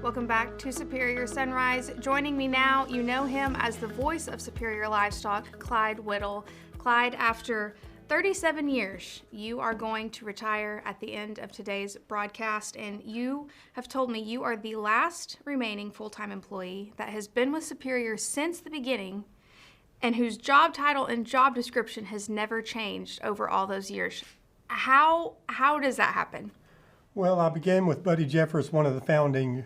Welcome back to Superior Sunrise. Joining me now, you know him as the voice of Superior Livestock, Clyde Whittle. Clyde, after 37 years, you are going to retire at the end of today's broadcast, and you have told me you are the last remaining full-time employee that has been with Superior since the beginning and whose job title and job description has never changed over all those years. How does that happen? Well, I began with Buddy Jeffers, one of the founding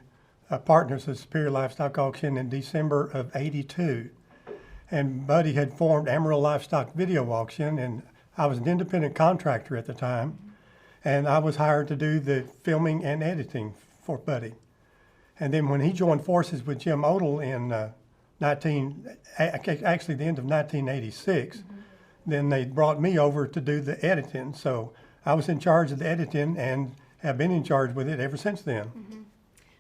partners of Superior Livestock Auction, in December of '82. And Buddy had formed Amarillo Livestock Video Auction, and I was an independent contractor at the time. And I was hired to do the filming and editing for Buddy. And then when he joined forces with Jim Odell in actually the end of 1986, then they brought me over to do the editing. So I was in charge of the editing and have been in charge with it ever since then.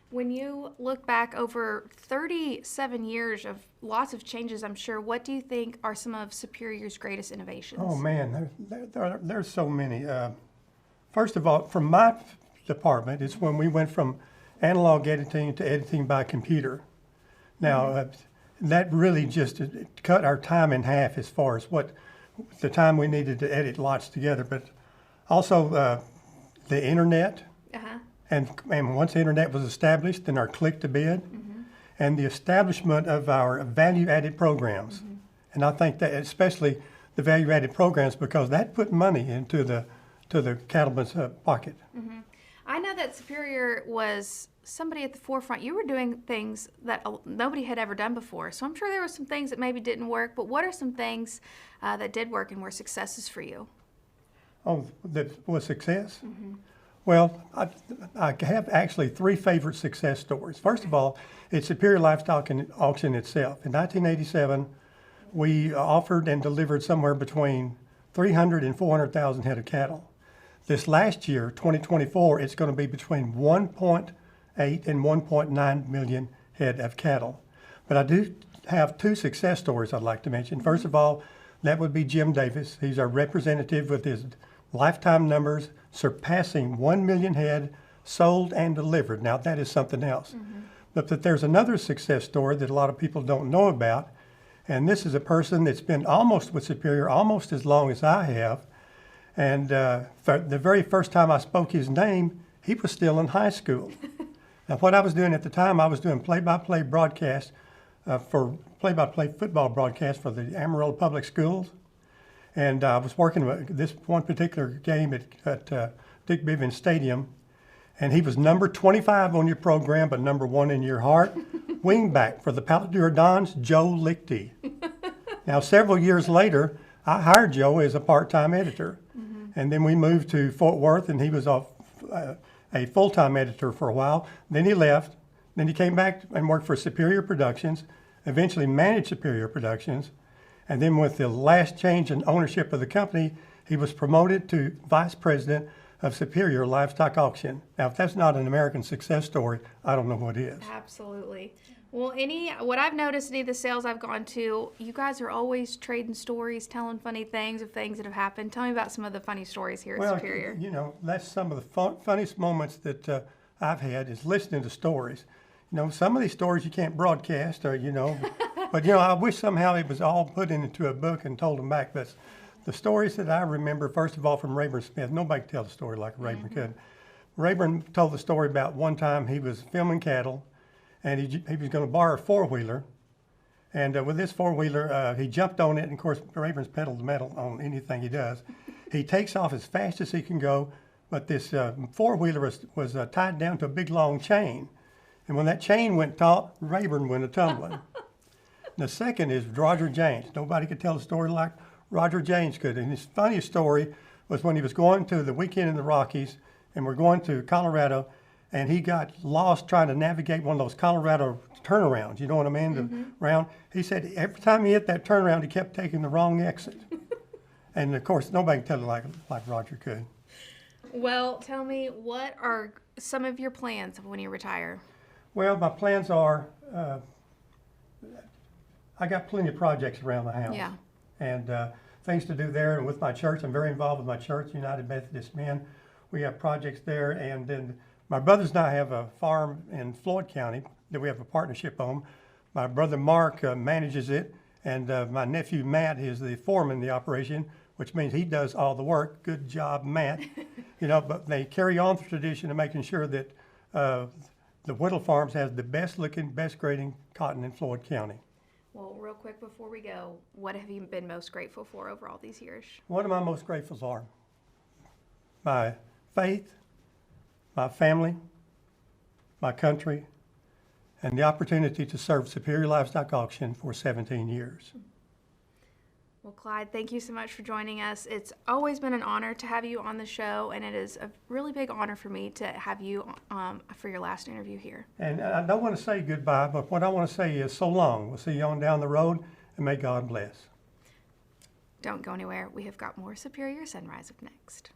When you look back over 37 years of lots of changes, I'm sure, what do you think are some of Superior's greatest innovations? Oh man, there's so many. First of all, from my department, it's when we went from analog editing to editing by computer. Now, that really just cut our time in half as far as what the time we needed to edit lots together. But also the internet. And once the internet was established, then our click to bid, and the establishment of our value-added programs. And I think that especially the value-added programs, because that put money into the cattleman's pocket. I know that Superior was somebody at the forefront. You were doing things that nobody had ever done before. So I'm sure there were some things that maybe didn't work, but what are some things that did work and were successes for you? Oh, that was success? Well, I have actually three favorite success stories. First of all, it's Superior Livestock Auction itself. In 1987, we offered and delivered somewhere between 300 and 400,000 head of cattle. This last year, 2024, it's going to be between 1.8 and 1.9 million head of cattle. But I do have two success stories I'd like to mention. First of all, that would be Jim Davis. He's our representative with his lifetime numbers surpassing 1 million head sold and delivered. Now that is something else. But there's another success story that a lot of people don't know about, and this is a person that's been almost with Superior almost as long as I have. And for the very first time I spoke his name, he was still in high school. Now what I was doing at the time, I was doing play-by-play broadcast play-by-play football broadcast for the Amarillo Public Schools. And I was working with this one particular game at Dick Bivens Stadium, and he was number 25 on your program, but number 1 in your heart. Wingback for the Palature Dons, Joe Lichty. Now, several years later, I hired Joe as a part-time editor, and then we moved to Fort Worth, and he was a full-time editor for a while. Then he left. Then he came back and worked for Superior Productions, eventually managed Superior Productions. And then with the last change in ownership of the company, he was promoted to vice president of Superior Livestock Auction. Now, if that's not an American success story, I don't know what is. Absolutely. Well, what I've noticed, any of the sales I've gone to, you guys are always trading stories, telling funny things of things that have happened. Tell me about some of the funny stories here at Superior. You know, that's some of the funniest moments that I've had is listening to stories. You know, some of these stories you can't broadcast, or but I wish somehow it was all put into a book and told them back. But the stories that I remember, first of all, from Rayburn Smith, nobody could tell the story like Rayburn could. Rayburn told the story about one time he was filming cattle, and he was going to borrow a four-wheeler. And with this four-wheeler, he jumped on it, and of course, Rayburn's pedal to metal on anything he does. He takes off as fast as he can go, but this four-wheeler was tied down to a big, long chain. And when that chain went taut, Rayburn went a-tumbling. The second is Roger James. Nobody could tell a story like Roger James could. And his funniest story was when he was going to the weekend in the Rockies, and we're going to Colorado, and he got lost trying to navigate one of those Colorado turnarounds. You know what I mean? The round. He said every time he hit that turnaround, he kept taking the wrong exit. And of course, nobody can tell it like Roger could. Well, tell me, what are some of your plans when you retire? Well, my plans are, I got plenty of projects around the house. And things to do there. And with my church, I'm very involved with my church, United Methodist Men. We have projects there, and then my brothers and I have a farm in Floyd County that we have a partnership on. My brother Mark manages it, and my nephew Matt is the foreman of the operation, which means he does all the work. Good job, Matt. But they carry on the tradition of making sure that the Whittle Farms has the best looking, best grading cotton in Floyd County. Well, real quick before we go, what have you been most grateful for over all these years? One of my most gratefuls are my faith, my family, my country, and the opportunity to serve Superior Livestock Auction for 17 years. Well, Clyde, thank you so much for joining us. It's always been an honor to have you on the show, and it is a really big honor for me to have you for your last interview here. And I don't want to say goodbye, but what I want to say is so long. We'll see you on down the road, and may God bless. Don't go anywhere. We have got more Superior Sunrise up next.